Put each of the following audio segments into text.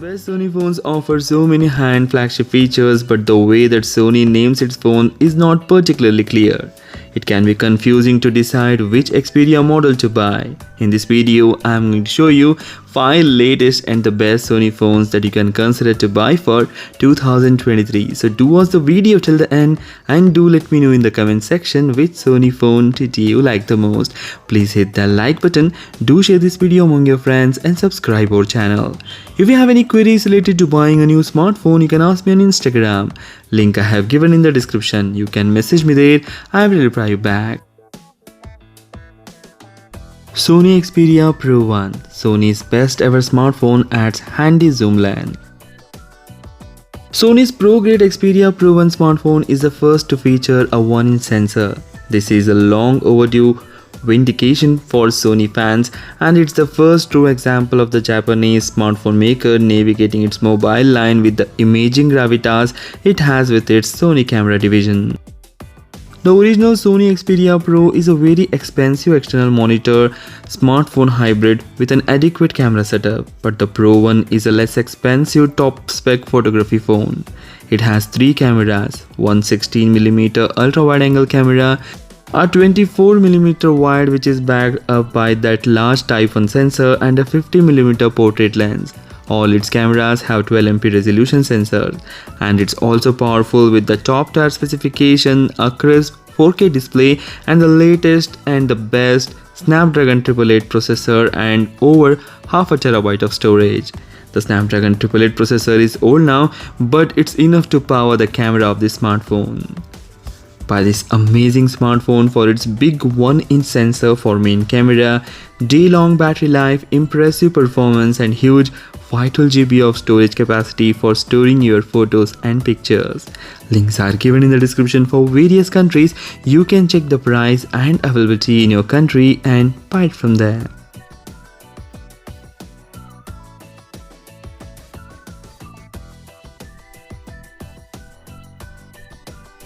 best Sony phones offer so many high-end flagship features, but the way that Sony names its phone is not particularly clear. It can be confusing to decide which Xperia model to buy. In this video, I am going to show you 5 latest and the best Sony phones that you can consider to buy for 2023. So do watch the video till the end and do let me know in the comment section which Sony phone did you like the most. Please hit the like button, do share this video among your friends and subscribe our channel. If you have any queries related to buying a new smartphone, you can ask me on Instagram. Link I have given in the description. You can message me there. I will reply you back. Sony Xperia Pro 1, Sony's best ever smartphone, adds handy zoom lens. Sony's pro-grade Xperia Pro 1 smartphone is the first to feature a 1-inch sensor. This is a long overdue vindication for Sony fans, and it's the first true example of the Japanese smartphone maker navigating its mobile line with the imaging gravitas it has with its Sony camera division. The original Sony Xperia Pro is a very expensive external monitor smartphone hybrid with an adequate camera setup, but the Pro 1 is a less expensive top-spec photography phone. It has 3 cameras, one 16mm ultra-wide-angle camera, a 24mm wide which is backed up by that large Type 1 sensor, and a 50mm portrait lens. All its cameras have 12MP resolution sensors, and it's also powerful with the top tier specification, a crisp 4K display, and the latest and the best Snapdragon 888 processor and over half a terabyte of storage. The Snapdragon 888 processor is old now, but it's enough to power the camera of this smartphone. Buy this amazing smartphone for its big 1-inch sensor for main camera, day-long battery life, impressive performance, and huge 512GB of storage capacity for storing your photos and pictures. Links are given in the description for various countries. You can check the price and availability in your country and buy it from there.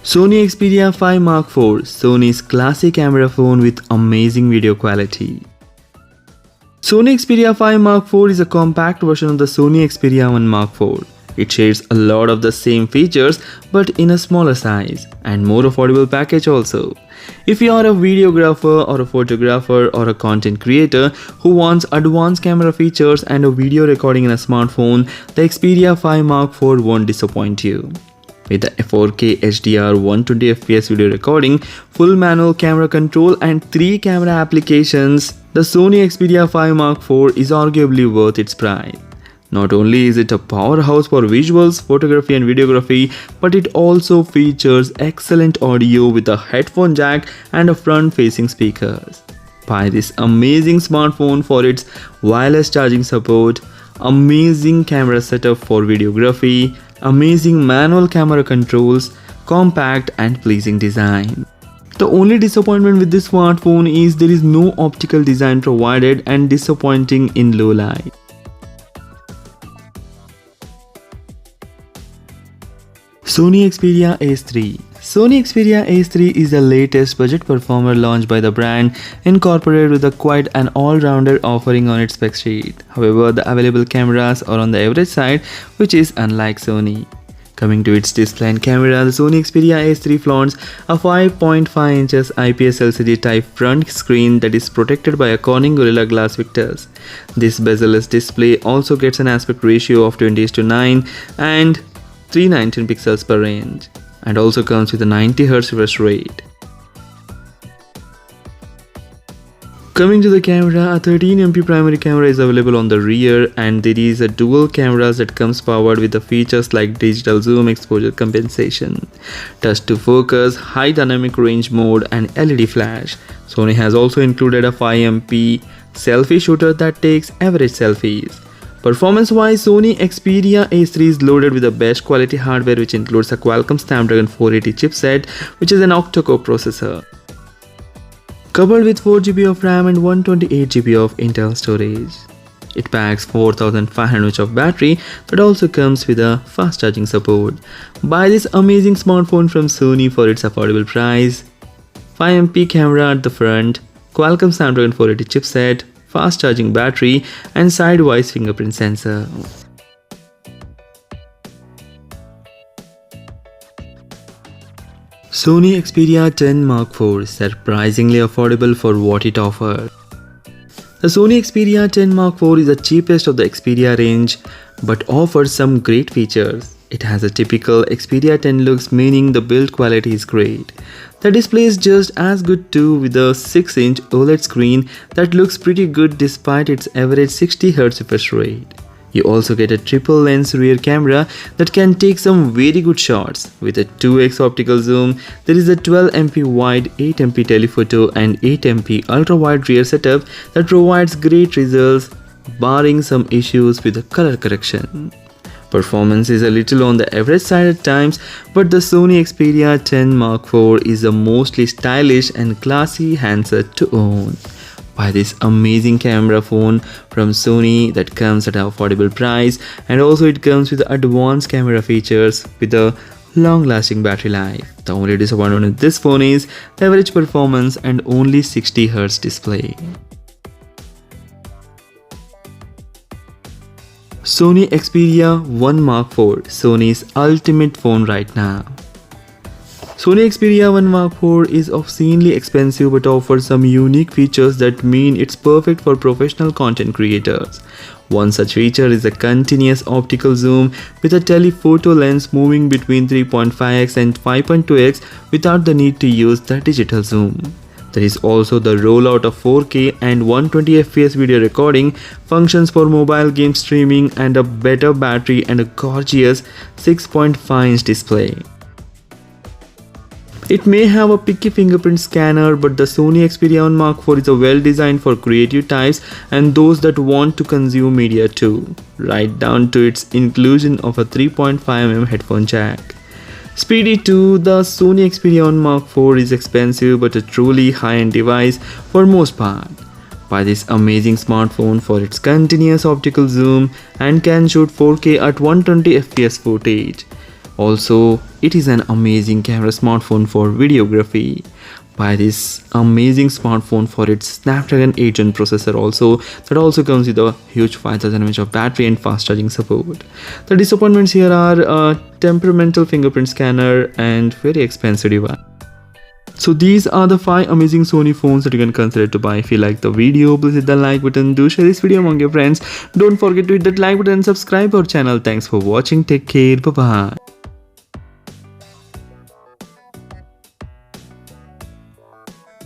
Sony Xperia 5 Mark IV, Sony's classic camera phone with amazing video quality. Sony Xperia 5 Mark IV is a compact version of the Sony Xperia 1 Mark IV. It shares a lot of the same features but in a smaller size and more affordable package also. If you are a videographer or a photographer or a content creator who wants advanced camera features and a video recording in a smartphone, the Xperia 5 Mark IV won't disappoint you. With the 4K HDR 120fps video recording, full manual camera control and 3 camera applications, the Sony Xperia 5 Mark IV is arguably worth its price. Not only is it a powerhouse for visuals, photography and videography, but it also features excellent audio with a headphone jack and a front-facing speakers. Buy this amazing smartphone for its wireless charging support, amazing camera setup for videography, amazing manual camera controls, compact and pleasing design. The only disappointment with this smartphone is there is no optical design provided and disappointing in low light. Sony Xperia Ace 3. Sony Xperia Ace 3 is the latest budget performer launched by the brand, incorporated with a quite an all-rounder offering on its spec sheet. However, the available cameras are on the average side, which is unlike Sony. Coming to its display and camera, the Sony Xperia Ace 3 flaunts a 5.5 inches IPS LCD type front screen that is protected by a Corning Gorilla Glass Victus. This bezel-less display also gets an aspect ratio of 20:9 and 319 pixels per inch, and also comes with a 90Hz refresh rate. Coming to the camera, a 13MP primary camera is available on the rear, and there is a dual cameras that comes powered with the features like digital zoom, exposure compensation, touch to focus, high dynamic range mode and LED flash. Sony has also included a 5MP selfie shooter that takes average selfies. Performance-wise, Sony Xperia Ace 3 is loaded with the best quality hardware, which includes a Qualcomm Snapdragon 480 chipset, which is an octa-core processor, coupled with 4GB of RAM and 128GB of internal storage. It packs 4500 mAh of battery that also comes with a fast charging support. Buy this amazing smartphone from Sony for its affordable price. 5MP camera at the front, Qualcomm Snapdragon 480 chipset, fast charging battery and sidewise fingerprint sensor. Sony Xperia 10 Mark IV is surprisingly affordable for what it offers. The Sony Xperia 10 Mark IV is the cheapest of the Xperia range but offers some great features. It has a typical Xperia 10 looks, meaning the build quality is great. The display is just as good too, with a 6-inch OLED screen that looks pretty good despite its average 60Hz refresh rate. You also get a triple lens rear camera that can take some very good shots. With a 2x optical zoom, there is a 12MP wide, 8MP telephoto and 8MP ultra wide rear setup that provides great results barring some issues with the color correction. Performance is a little on the average side at times, but the Sony Xperia 10 Mark IV is a mostly stylish and classy handset to own. Buy this amazing camera phone from Sony that comes at an affordable price, and also it comes with advanced camera features with a long-lasting battery life. The only disappointment with this phone is the average performance and only 60Hz display. Sony Xperia 1 Mark IV, Sony's ultimate phone right now. Sony Xperia 1 Mark IV is obscenely expensive but offers some unique features that mean it's perfect for professional content creators. One such feature is a continuous optical zoom with a telephoto lens moving between 3.5x and 5.2x without the need to use the digital zoom. There is also the rollout of 4K and 120fps video recording, functions for mobile game streaming, and a better battery and a gorgeous 6.5-inch display. It may have a picky fingerprint scanner, but the Sony Xperia 1 Mark IV is well designed for creative types and those that want to consume media too, right down to its inclusion of a 3.5mm headphone jack. Speedy too, the Sony Xperia 1 Mark IV is expensive but a truly high-end device for most part. Buy this amazing smartphone for its continuous optical zoom and can shoot 4K at 120fps footage. Also, it is an amazing camera smartphone for videography. Buy this amazing smartphone for its Snapdragon 8 Gen processor that also comes with a huge 5000 mAh of battery and fast charging support. The disappointments here are a temperamental fingerprint scanner and very expensive device. So these are the 5 amazing Sony phones that you can consider to buy. If you like the video, please hit the like button. Do share this video among your friends. Don't forget to hit that like button and subscribe our channel. Thanks for watching. Take care. Bye bye.